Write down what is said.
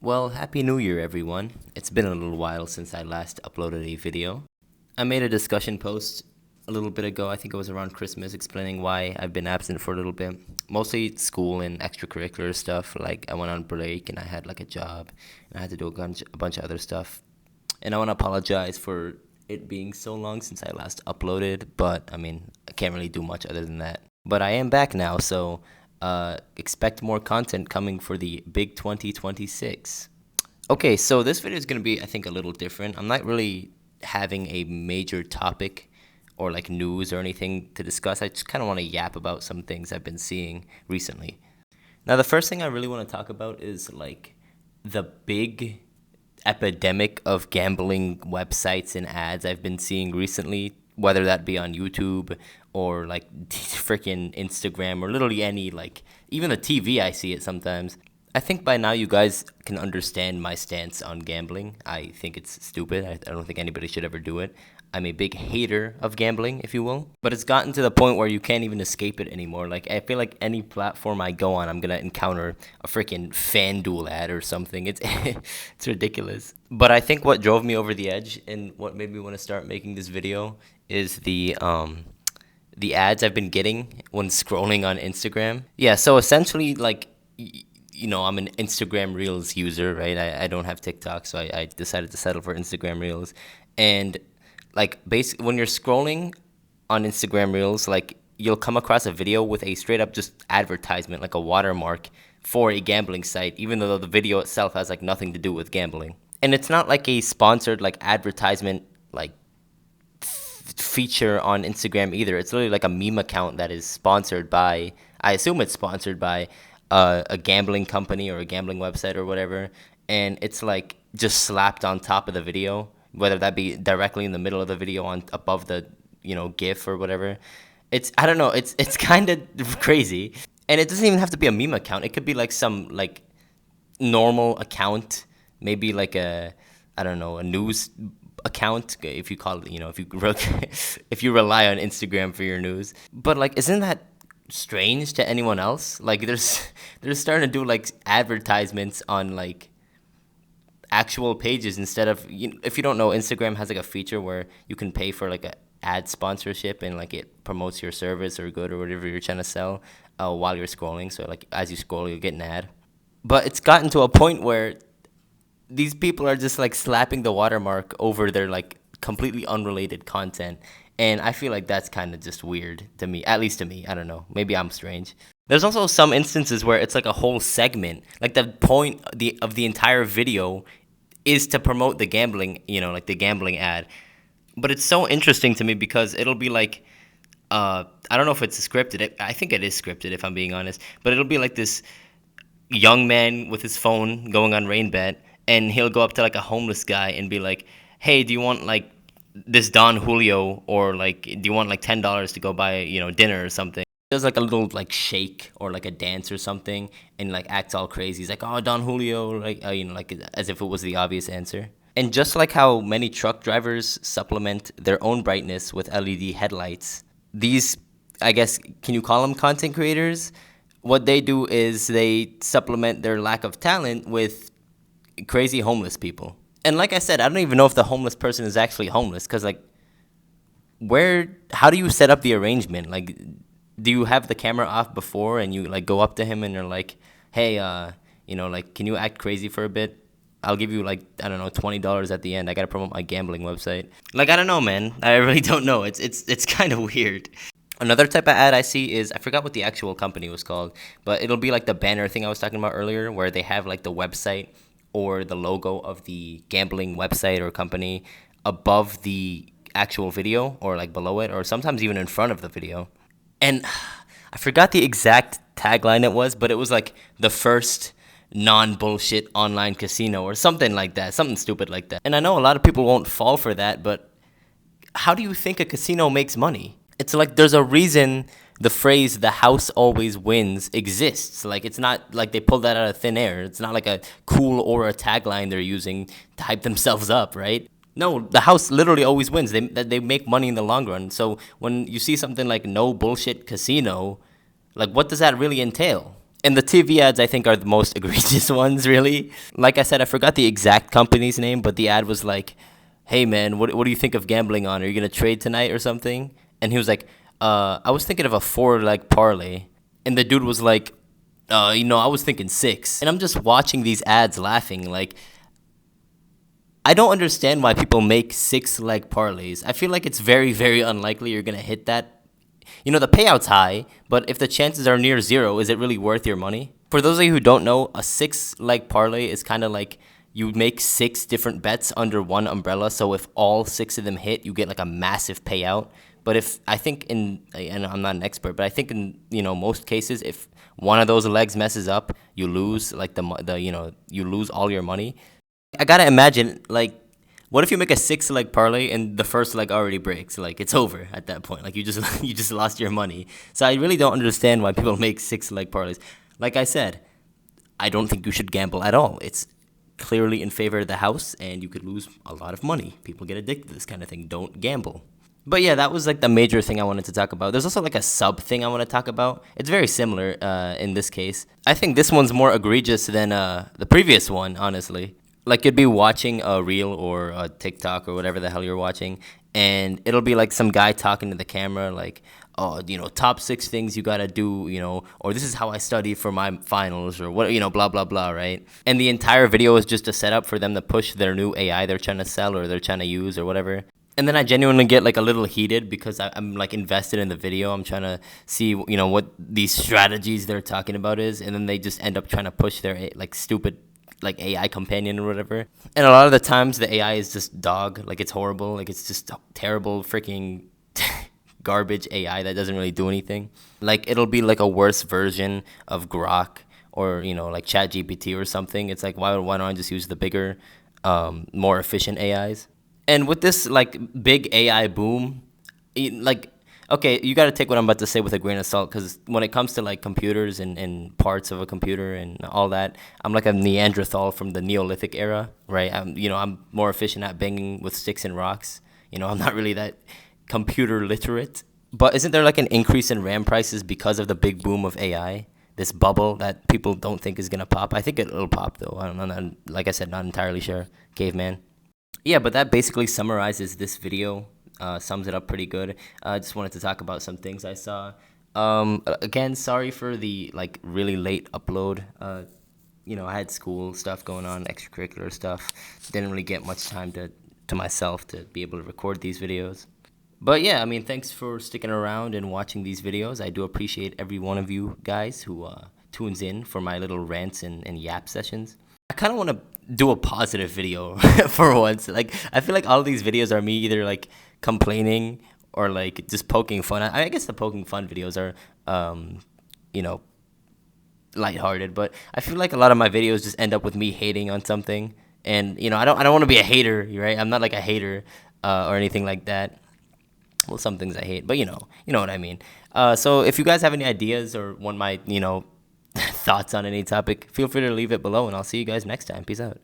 Well, Happy New Year, everyone. It's been a little while since I last uploaded a video. I made a discussion post a little bit ago, I think it was around Christmas, explaining why I've been absent for a little bit. Mostly school and extracurricular stuff, like I went on break and I had like a job, and I had to do a bunch of other stuff. And I want to apologize for it being so long since I last uploaded, but I mean, I can't really do much other than that. But I am back now, so expect more content coming for the big 2026. Okay, so this video is going to be, I think, a little different. I'm not really having a major topic or like news or anything to discuss. I just kind of want to yap about some things I've been seeing recently. Now, the first thing I really want to talk about is like the big epidemic of gambling websites and ads I've been seeing recently, whether that be on YouTube or like freaking Instagram or literally any, like even the TV, I see it sometimes. I think by now you guys can understand my stance on gambling. I think it's stupid. I don't think anybody should ever do it. I'm a big hater of gambling, if you will. But it's gotten to the point where you can't even escape it anymore. Like, I feel like any platform I go on, I'm going to encounter a freaking FanDuel ad or something. It's it's ridiculous. But I think what drove me over the edge and what made me want to start making this video is the ads I've been getting when scrolling on Instagram. Yeah, so essentially, like, I'm an Instagram Reels user, right? I don't have TikTok, so I decided to settle for Instagram Reels. And like basically when you're scrolling on Instagram Reels, like you'll come across a video with a straight up just advertisement, like a watermark for a gambling site, even though the video itself has like nothing to do with gambling. And it's not like a sponsored like advertisement like feature on Instagram either. It's literally like a meme account that is sponsored by, I assume it's sponsored by a gambling company or a gambling website or whatever. And it's like just slapped on top of the video, whether that be directly in the middle of the video on above the, GIF or whatever. I don't know, it's kind of crazy. And it doesn't even have to be a meme account. It could be like some like normal account, maybe like a news account, if you call it, if you rely on Instagram for your news. But like, isn't that strange to anyone else? Like they're starting to do like advertisements on like actual pages instead of, if you don't know, Instagram has like a feature where you can pay for like a ad sponsorship and like it promotes your service or good or whatever you're trying to sell while you're scrolling. So like as you scroll, you'll get an ad. But it's gotten to a point where these people are just like slapping the watermark over their like completely unrelated content. And I feel like that's kind of just weird to me, at least to me. I don't know. Maybe I'm strange. There's also some instances where it's like a whole segment. Like the point of the entire video is to promote the gambling, like the gambling ad. But it's so interesting to me because it'll be like, I don't know if it's scripted. I think it is scripted, if I'm being honest. But it'll be like this young man with his phone going on RainBet, and he'll go up to like a homeless guy and be like, hey, do you want like this Don Julio, or like, do you want like $10 to go buy, dinner or something? Does like a little like shake or like a dance or something and like acts all crazy. He's like, oh, Don Julio, like, like as if it was the obvious answer. And just like how many truck drivers supplement their own brightness with LED headlights, these, I guess, can you call them content creators? What they do is they supplement their lack of talent with crazy homeless people. And like I said, I don't even know if the homeless person is actually homeless, because like, how do you set up the arrangement? Like, do you have the camera off before and you like go up to him and you're like, hey, like, can you act crazy for a bit? I'll give you like, I don't know, $20 at the end. I gotta promote my gambling website. Like, I don't know, man. I really don't know. It's kind of weird. Another type of ad I see is, I forgot what the actual company was called, but it'll be like the banner thing I was talking about earlier, where they have like the website or the logo of the gambling website or company above the actual video, or like below it, or sometimes even in front of the video. And I forgot the exact tagline it was, but it was like the first non-bullshit online casino or something like that, something stupid like that. And I know a lot of people won't fall for that, but how do you think a casino makes money? It's like there's a reason the phrase "the house always wins" exists. Like, it's not like they pulled that out of thin air. It's not like a cool or a tagline they're using to hype themselves up, right? No, the house literally always wins. They make money in the long run. So when you see something like "no bullshit casino," like, what does that really entail? And the TV ads, I think, are the most egregious ones, really. Like I said, I forgot the exact company's name, but the ad was like, hey, man, what do you think of gambling on? Are you going to trade tonight or something? And he was like, I was thinking of a 4-leg parlay. And the dude was like, I was thinking 6. And I'm just watching these ads laughing. Like, I don't understand why people make 6-leg parlays. I feel like it's very, very unlikely you're going to hit that. The payout's high, but if the chances are near zero, is it really worth your money? For those of you who don't know, a 6-leg parlay is kind of like you make 6 different bets under one umbrella. So if all 6 of them hit, you get like a massive payout. But and I'm not an expert, but I think in most cases, if one of those legs messes up, you lose like you lose all your money. I gotta imagine, like, what if you make a 6-leg parlay and the first leg already breaks? Like, it's over at that point. Like, you just you just lost your money. So I really don't understand why people make 6-leg parlays. Like I said, I don't think you should gamble at all. It's clearly in favor of the house, and you could lose a lot of money. People get addicted to this kind of thing. Don't gamble. But yeah, that was like the major thing I wanted to talk about. There's also like a sub thing I want to talk about. It's very similar in this case. I think this one's more egregious than the previous one, honestly. Like, you'd be watching a reel or a TikTok or whatever the hell you're watching, and it'll be like some guy talking to the camera, like, oh, top 6 things you gotta do, or this is how I study for my finals, or what, blah, blah, blah, right? And the entire video is just a setup for them to push their new AI they're trying to sell or they're trying to use or whatever. And then I genuinely get like a little heated because I'm like invested in the video. I'm trying to see, what these strategies they're talking about is, and then they just end up trying to push their like stupid like AI companion or whatever. And a lot of the times the AI is just dog. Like, it's horrible. Like, it's just terrible freaking garbage AI that doesn't really do anything. Like, it'll be like a worse version of Grok or, like ChatGPT or something. It's like, why don't I just use the bigger, more efficient AIs? And with this like big AI boom, like, okay, you got to take what I'm about to say with a grain of salt, because when it comes to like computers and parts of a computer and all that, I'm like a Neanderthal from the Neolithic era, right? I'm more efficient at banging with sticks and rocks. I'm not really that computer literate. But isn't there like an increase in RAM prices because of the big boom of AI? This bubble that people don't think is gonna pop. I think it'll pop though. I don't know. Like I said, not entirely sure. Caveman. Yeah, but that basically summarizes this video. Sums it up pretty good. I just wanted to talk about some things I saw. Again, sorry for the like really late upload. I had school stuff going on, extracurricular stuff. Didn't really get much time to myself to be able to record these videos. But yeah, I mean, thanks for sticking around and watching these videos. I do appreciate every one of you guys who tunes in for my little rants and yap sessions. I kind of want to do a positive video for once. Like, I feel like all these videos are me either like complaining or like just poking fun. I guess the poking fun videos are, lighthearted, but I feel like a lot of my videos just end up with me hating on something. And I don't want to be a hater, right? I'm not like a hater or anything like that. Well, some things I hate, but you know what I mean. So if you guys have any ideas or want my thoughts on any topic, feel free to leave it below, and I'll see you guys next time. Peace out.